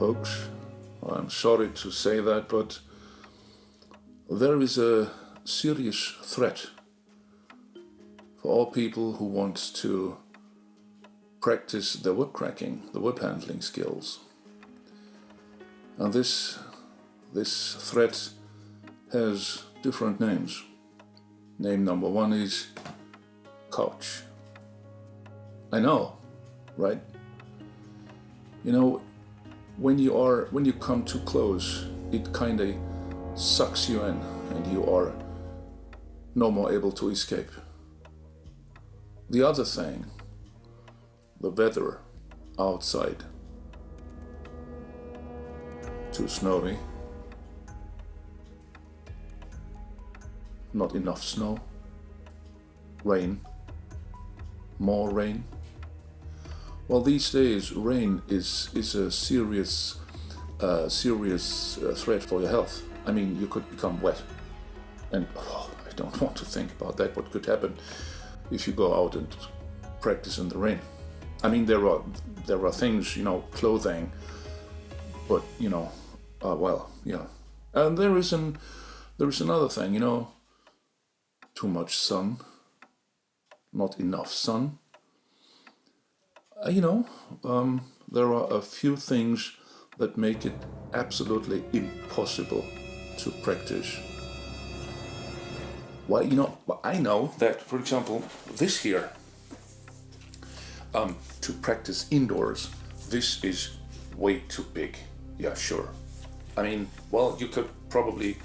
folks. I'm sorry to say that, but there is a serious threat for all people who want to practice the whip cracking, the whip handling skills. And this threat has different names. Name number one is couch. I know, right? You know, when you come too close, it kind of sucks you in and you are no more able to escape. The other thing, the weather outside. Too snowy. Not enough snow. Rain. More rain. Well, these days rain is a serious threat for your health. I mean, you could become wet, and I don't want to think about that. What could happen if you go out and practice in the rain? I mean, there are things, clothing, but well, yeah. And there is another thing, too much sun, not enough sun. There are a few things that make it absolutely impossible to practice. Why, I know that, for example, this here, to practice indoors, this is way too big. Yeah, sure. I mean, well, you could probably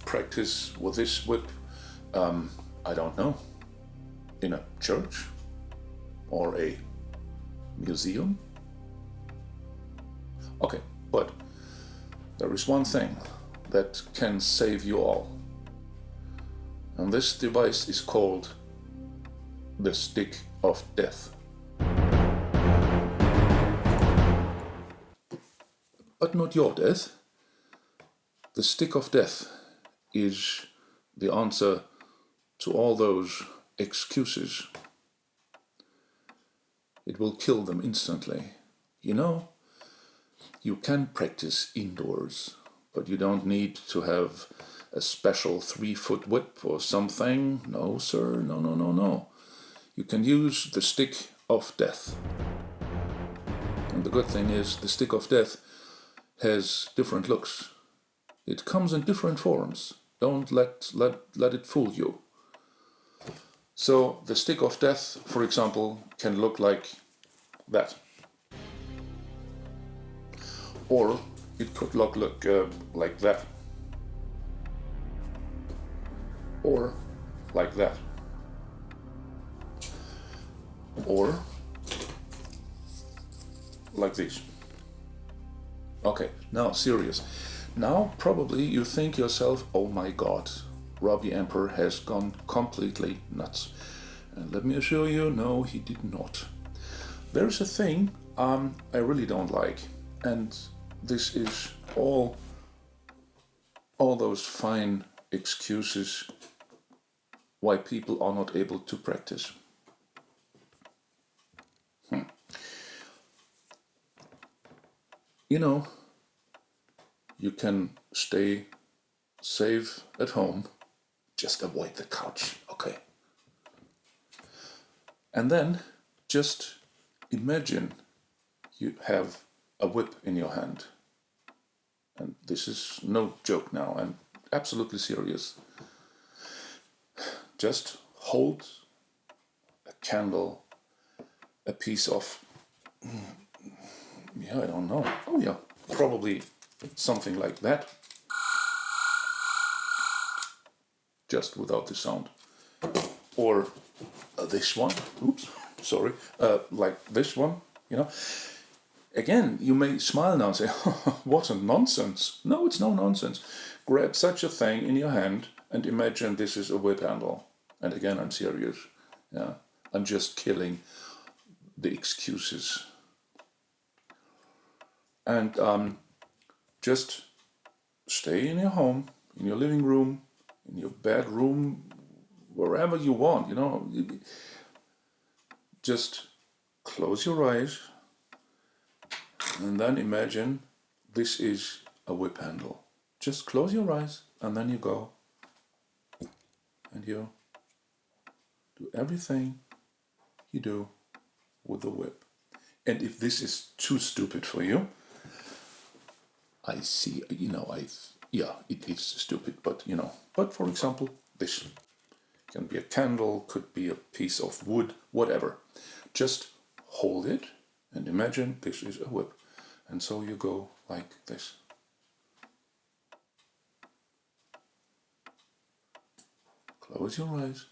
practice with this whip, I don't know, in a church or a museum. Okay, but there is one thing that can save you all. And this device is called the Stick of Death. But not your death. The Stick of Death is the answer to all those excuses. It will kill them instantly. You can practice indoors, but you don't need to have a special 3-foot whip or something. No, sir, no. You can use the Stick of Death. And the good thing is, the Stick of Death has different looks. It comes in different forms. Don't let it fool you. So the Stick of Death, for example, can look like that. Or it could look like that. Or like that. Or like this. Okay, now serious. Now probably you think yourself, oh my God, Robbie Emperor has gone completely nuts. And let me assure you, no, he did not. There's a thing I really don't like, and this is all those fine excuses why people are not able to practice. You can stay safe at home, just avoid the couch, okay? And then just imagine you have a whip in your hand. And this is no joke now, I'm absolutely serious. Just hold a candle, a piece of, I don't know. Oh yeah, probably something like that. Just without the sound. Or this one, oops, sorry, like this one, Again, you may smile now and say, what a nonsense. No, it's no nonsense. Grab such a thing in your hand and imagine this is a whip handle. And again, I'm serious. Yeah, I'm just killing the excuses. And just stay in your home, in your living room, in your bedroom, wherever you want, Just close your eyes and then imagine this is a whip handle. Just close your eyes and then you go and you do everything you do with the whip. And if this is too stupid for you, I see, it is stupid, but but for example, this can be a candle, could be a piece of wood, whatever. Just hold it and imagine this is a whip. And so you go like this. Close your eyes.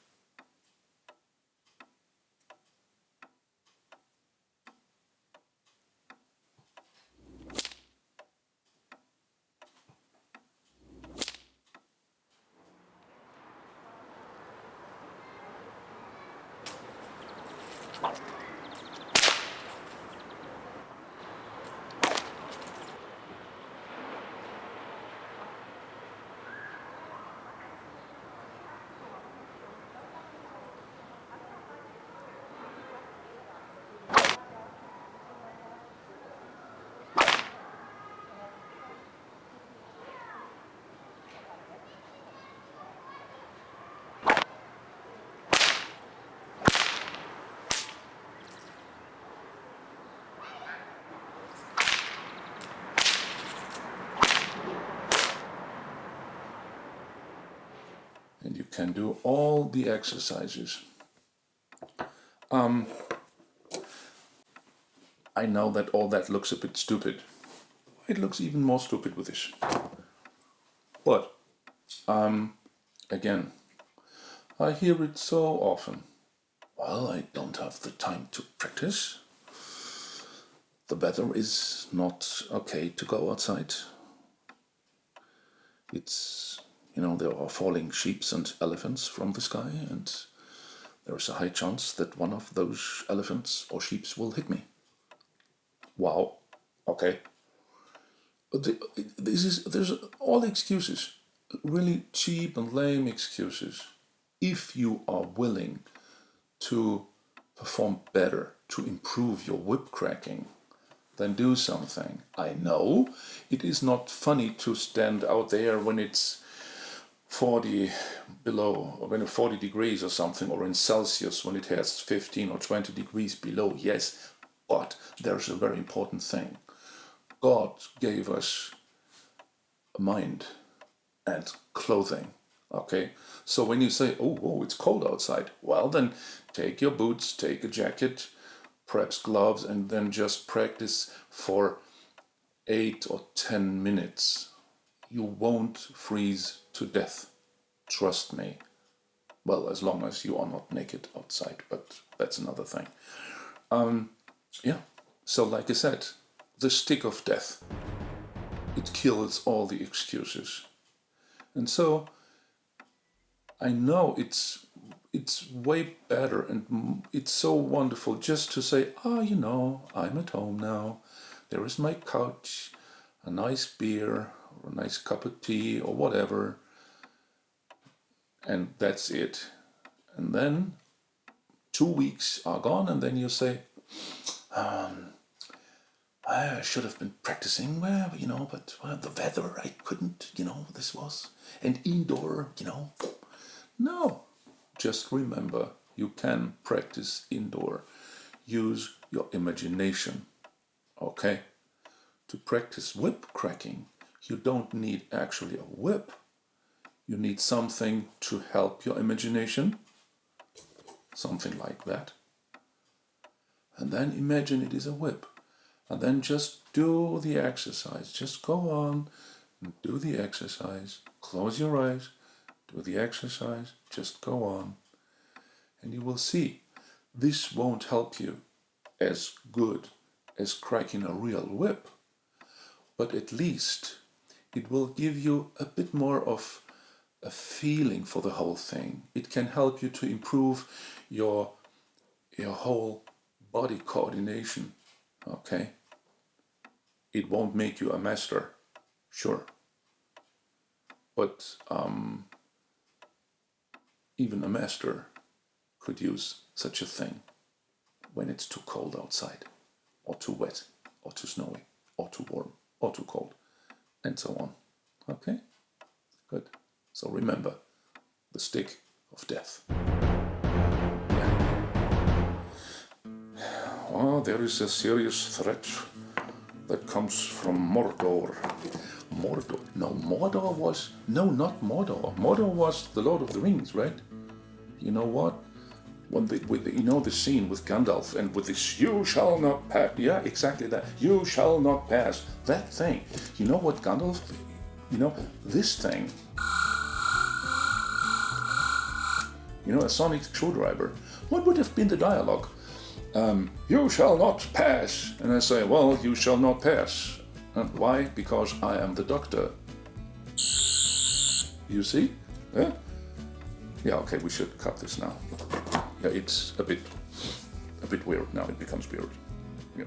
And you can do all the exercises. I know that all that looks a bit stupid. It looks even more stupid with this. But, again, I hear it so often. Well, I don't have the time to practice. The weather is not okay to go outside. It's, there are falling sheep and elephants from the sky, and there is a high chance that one of those elephants or sheep will hit me. Wow, okay. There's all excuses, really cheap and lame excuses. If you are willing to perform better, to improve your whip cracking, then do something. I know it is not funny to stand out there when it's 40 below, or when it's 40 degrees or something, or in Celsius when it has 15 or 20 degrees below, yes, but there's a very important thing. God gave us a mind and clothing, okay? So when you say, oh, it's cold outside, well then take your boots, take a jacket, perhaps gloves, and then just practice for 8 or 10 minutes. You won't freeze to death, trust me. Well, as long as you are not naked outside, but that's another thing. Yeah, so like I said, the stick of death, it kills all the excuses. And so I know it's way better and it's so wonderful just to say, I'm at home now. There is my couch, a nice beer, or a nice cup of tea, or whatever, and that's it. And then 2 weeks are gone, and then you say, I should have been practicing, but the weather, I couldn't, this was, and indoor, No, just remember, you can practice indoor. Use your imagination, okay? To practice whip cracking, you don't need actually a whip. You need something to help your imagination, something like that. And then imagine it is a whip. And then just do the exercise. Just go on and do the exercise. Close your eyes, do the exercise, just go on. And you will see, this won't help you as good as cracking a real whip, but at least it will give you a bit more of a feeling for the whole thing. It can help you to improve your whole body coordination, okay? It won't make you a master, sure, but even a master could use such a thing when it's too cold outside, or too wet, or too snowy, or too warm, or too cold. and so on. Okay? Good. So remember, the stick of death. Well, there is a serious threat that comes from Mordor. Mordor? No, Mordor was... No, not Mordor. Mordor was the Lord of the Rings, right? You know what? You know the scene with Gandalf and with this, you shall not pass. Yeah, exactly that. You shall not pass. That thing. You know what Gandalf... You know, this thing. You know, a sonic screwdriver. What would have been the dialogue? You shall not pass. And I say, well, you shall not pass. And why? Because I am the doctor. You see? Yeah? Yeah, okay, we should cut this now. Yeah, it's a bit weird now. It becomes weird. Yeah.